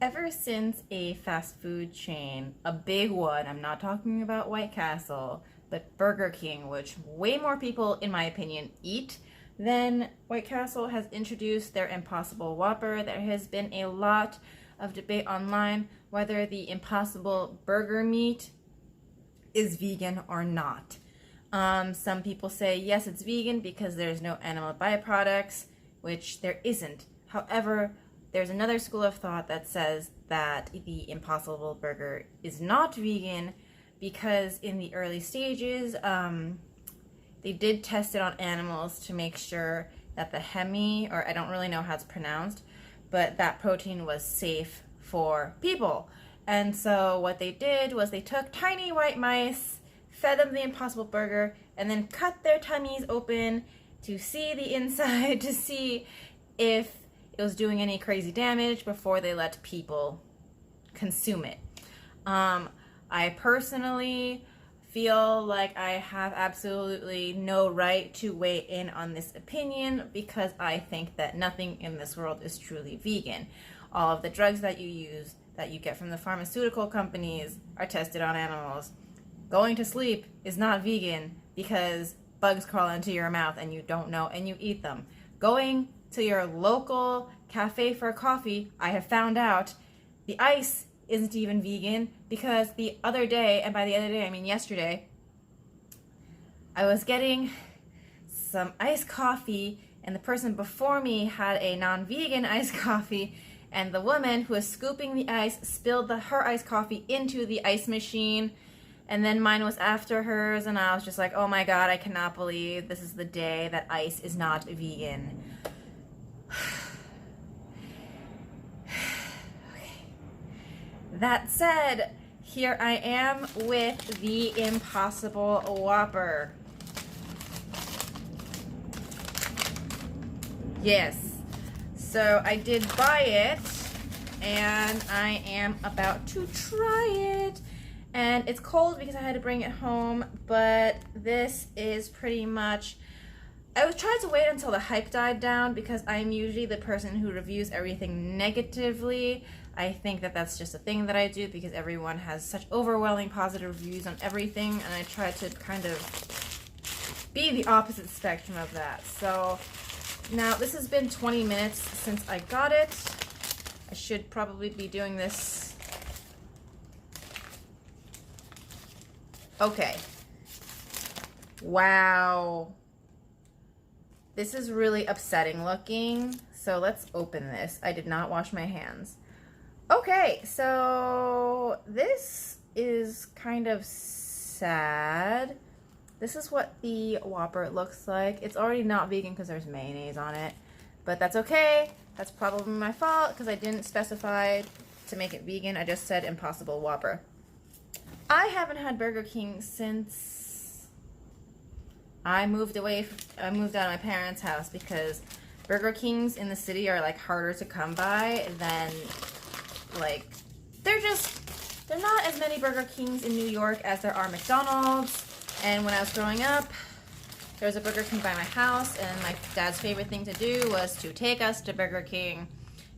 Ever since a fast food chain, a big one, I'm not talking about White Castle, but Burger King, which way more people, in my opinion, eat than White Castle, has introduced their Impossible Whopper, there has been a lot of debate online whether the Impossible Burger meat is vegan or not. Some people say yes, it's vegan because there's no animal byproducts, which there isn't. However, there's another school of thought that says that the Impossible Burger is not vegan because in the early stages, they did test it on animals to make sure that the hemi, or I don't really know how it's pronounced, but that protein was safe for people. And so what they did was they took tiny white mice, fed them the Impossible Burger, and then cut their tummies open to see the inside to see if it was doing any crazy damage before they let people consume it. I personally feel like I have absolutely no right to weigh in on this opinion because I think that nothing in this world is truly vegan. All of the drugs that you use, that you get from the pharmaceutical companies, are tested on animals. Going to sleep is not vegan because bugs crawl into your mouth and you don't know and you eat them. Going to your local cafe for coffee, I have found out the ice isn't even vegan because the other day, and by the other day I mean yesterday, I was getting some iced coffee and the person before me had a non-vegan iced coffee, and the woman who was scooping the ice spilled her iced coffee into the ice machine, and then mine was after hers, and I was just like, oh my god, I cannot believe this is the day that ice is not vegan. Okay. That said, here I am with the Impossible Whopper. Yes, so I did buy it, and I am about to try it. And it's cold because I had to bring it home, but this is pretty much... I was trying to wait until the hype died down because I'm usually the person who reviews everything negatively. I think that that's just a thing that I do because everyone has such overwhelming positive reviews on everything, and I try to kind of be the opposite spectrum of that. So now this has been 20 minutes since I got it. I should probably be doing this. Okay. Wow. This is really upsetting looking. So let's open this. I did not wash my hands. Okay, so this is kind of sad. This is what the Whopper looks like. It's already not vegan because there's mayonnaise on it, but that's okay. That's probably my fault because I didn't specify to make it vegan. I just said Impossible Whopper. I haven't had Burger King since I moved out of my parents' house because Burger Kings in the city are like harder to come by than like, they're not as many Burger Kings in New York as there are McDonald's. And when I was growing up, there was a Burger King by my house, and my dad's favorite thing to do was to take us to Burger King,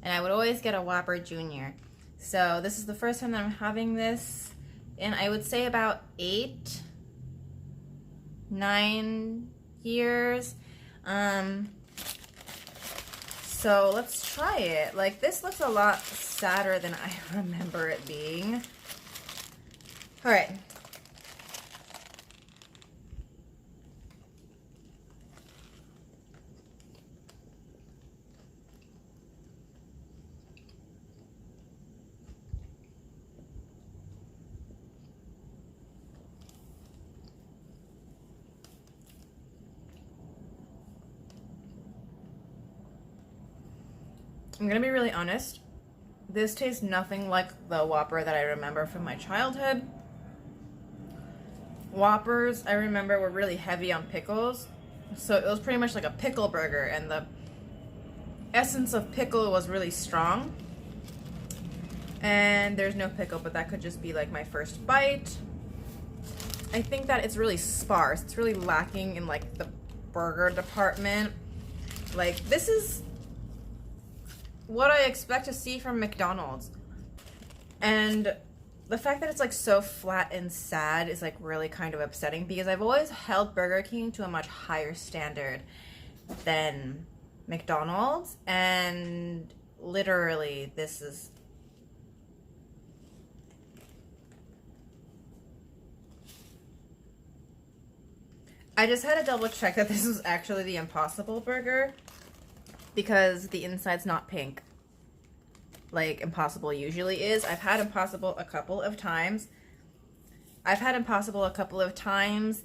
and I would always get a Whopper Jr. So this is the first time that I'm having this in, I would say, about 8, 9 years. So let's try it. Like, this looks a lot sadder than I remember it being. All right. I'm gonna be really honest. This tastes nothing like the Whopper that I remember from my childhood. Whoppers, I remember, were really heavy on pickles. So it was pretty much like a pickle burger, and the essence of pickle was really strong. And there's no pickle, but that could just be like my first bite. I think that it's really sparse. It's really lacking in like the burger department. Like, this is what I expect to see from McDonald's. And the fact that it's like so flat and sad is like really kind of upsetting because I've always held Burger King to a much higher standard than McDonald's, and literally this is I just had to double check that this was actually the Impossible Burger because the inside's not pink like Impossible usually is. I've had Impossible a couple of times.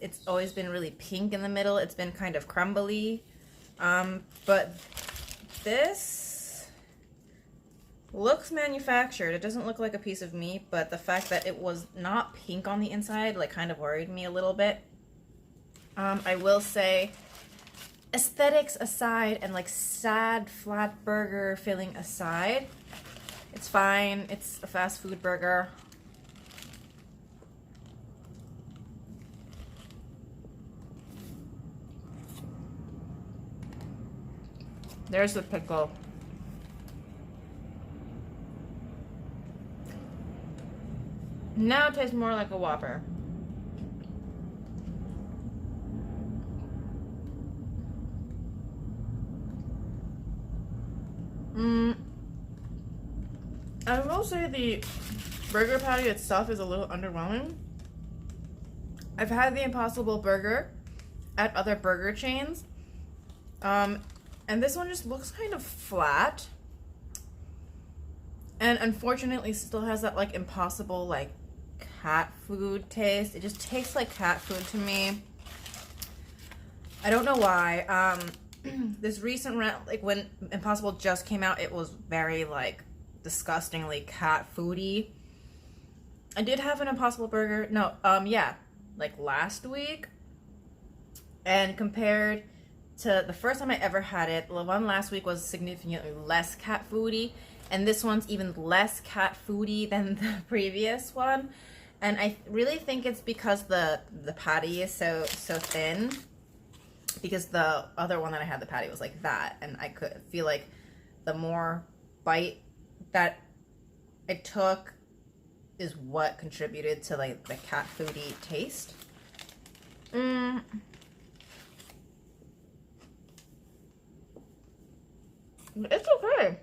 It's always been really pink in the middle. It's been kind of crumbly. But this looks manufactured. It doesn't look like a piece of meat, but the fact that it was not pink on the inside like kind of worried me a little bit. I will say, aesthetics aside and like sad flat burger filling aside, it's fine. It's a fast food burger. There's the pickle. Now it tastes more like a Whopper. I will say the burger patty itself is a little underwhelming. I've had the Impossible Burger at other burger chains, and this one just looks kind of flat, and unfortunately still has that like Impossible like cat food taste. It just tastes like cat food to me. I don't know why. This recent round, like when Impossible just came out, it was very like disgustingly cat foody. I did have an Impossible Burger, like last week, and compared to the first time I ever had it, the one last week was significantly less cat foody, and this one's even less cat foody than the previous one. And I really think it's because the patty is so thin, because the other one that I had, the patty was like that, and I could feel like the more bite that I took is what contributed to like the cat foody taste. It's okay.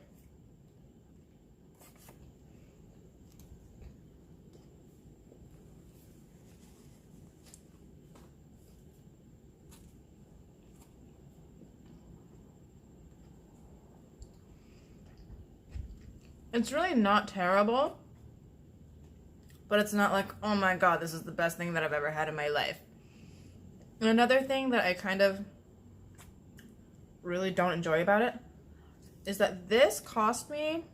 It's really not terrible, but it's not like, oh my god, this is the best thing that I've ever had in my life. And another thing that I kind of really don't enjoy about it is that this cost me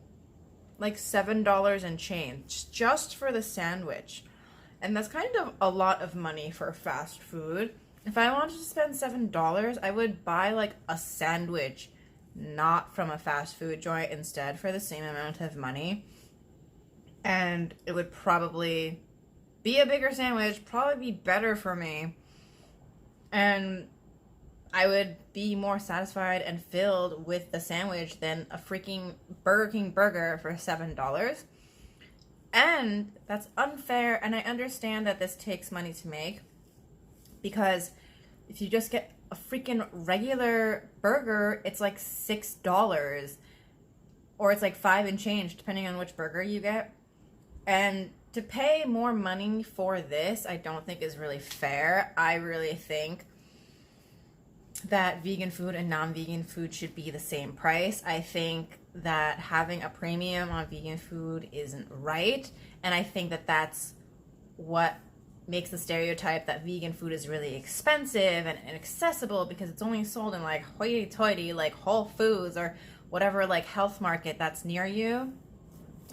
like $7 and change just for the sandwich. And that's kind of a lot of money for fast food. If I wanted to spend $7, I would buy like a sandwich not from a fast food joint instead for the same amount of money, and it would probably be a bigger sandwich, probably be better for me, and I would be more satisfied and filled with the sandwich than a freaking Burger King burger for $7. And that's unfair, and I understand that this takes money to make, because if you just get a freaking regular burger, it's like $6, or it's like 5 and change depending on which burger you get. And to pay more money for this, I don't think is really fair. I really think that vegan food and non-vegan food should be the same price. I think that having a premium on vegan food isn't right, and I think that that's what makes the stereotype that vegan food is really expensive and inaccessible because it's only sold in like hoity-toity like Whole Foods or whatever like health market that's near you.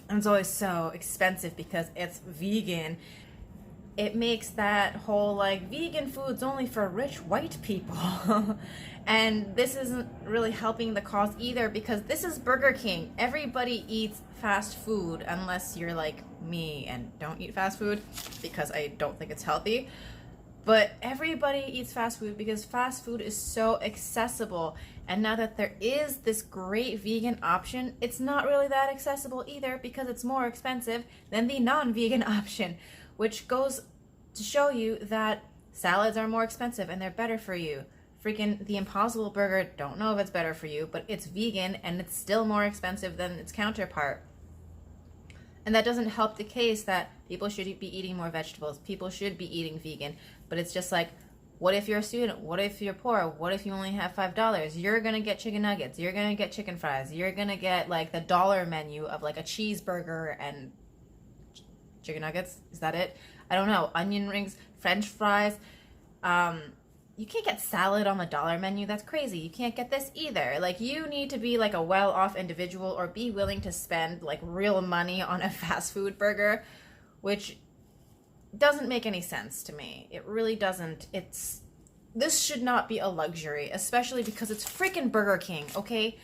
And it's always so expensive because it's vegan. It makes that whole like vegan food's only for rich white people. And this isn't really helping the cause either, because this is Burger King. Everybody eats fast food unless you're like me and don't eat fast food, because I don't think it's healthy. But everybody eats fast food because fast food is so accessible. And now that there is this great vegan option, it's not really that accessible either because it's more expensive than the non-vegan option, which goes to show you that salads are more expensive and they're better for you. Freaking the Impossible Burger, don't know if it's better for you, but it's vegan and it's still more expensive than its counterpart. And that doesn't help the case that people should be eating more vegetables. People should be eating vegan. But it's just like, what if you're a student? What if you're poor? What if you only have $5? You're going to get chicken nuggets. You're going to get chicken fries. You're going to get like the dollar menu of like a cheeseburger and chicken nuggets. Is that it? I don't know. Onion rings, French fries. You can't get salad on the dollar menu. That's crazy. You can't get this either. Like, you need to be like a well-off individual or be willing to spend like real money on a fast food burger, which doesn't make any sense to me. It really doesn't. This should not be a luxury, especially because it's freaking Burger King, okay?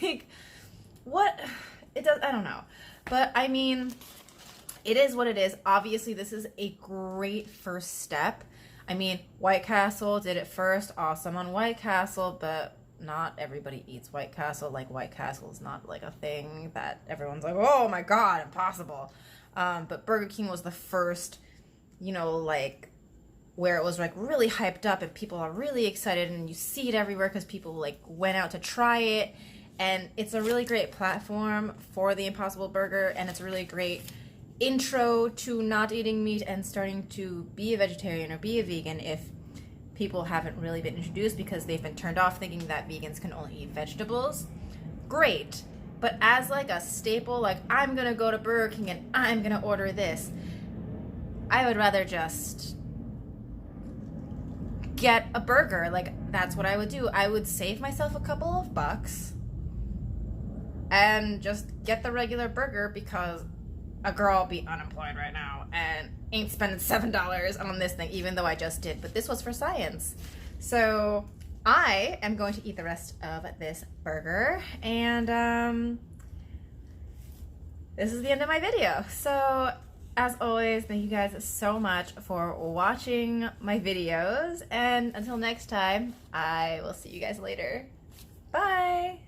Like, what? It does, I don't know. But I mean, it is what it is. Obviously, this is a great first step. I mean, White Castle did it first, awesome on White Castle, but not everybody eats White Castle. Like, White Castle is not like a thing that everyone's like, oh my god, impossible. But Burger King was the first, you know, like, where it was like really hyped up and people are really excited and you see it everywhere because people like went out to try it. And it's a really great platform for the Impossible Burger, and it's a really great intro to not eating meat and starting to be a vegetarian or be a vegan if people haven't really been introduced because they've been turned off thinking that vegans can only eat vegetables. Great. But as like a staple, like I'm gonna go to Burger King and I'm gonna order this, I would rather just get a burger. Like, that's what I would do. I would save myself a couple of bucks and just get the regular burger because a girl be unemployed right now and ain't spending $7 on this thing, even though I just did. But this was for science. So I am going to eat the rest of this burger. And this is the end of my video. So as always, thank you guys so much for watching my videos. And until next time, I will see you guys later. Bye!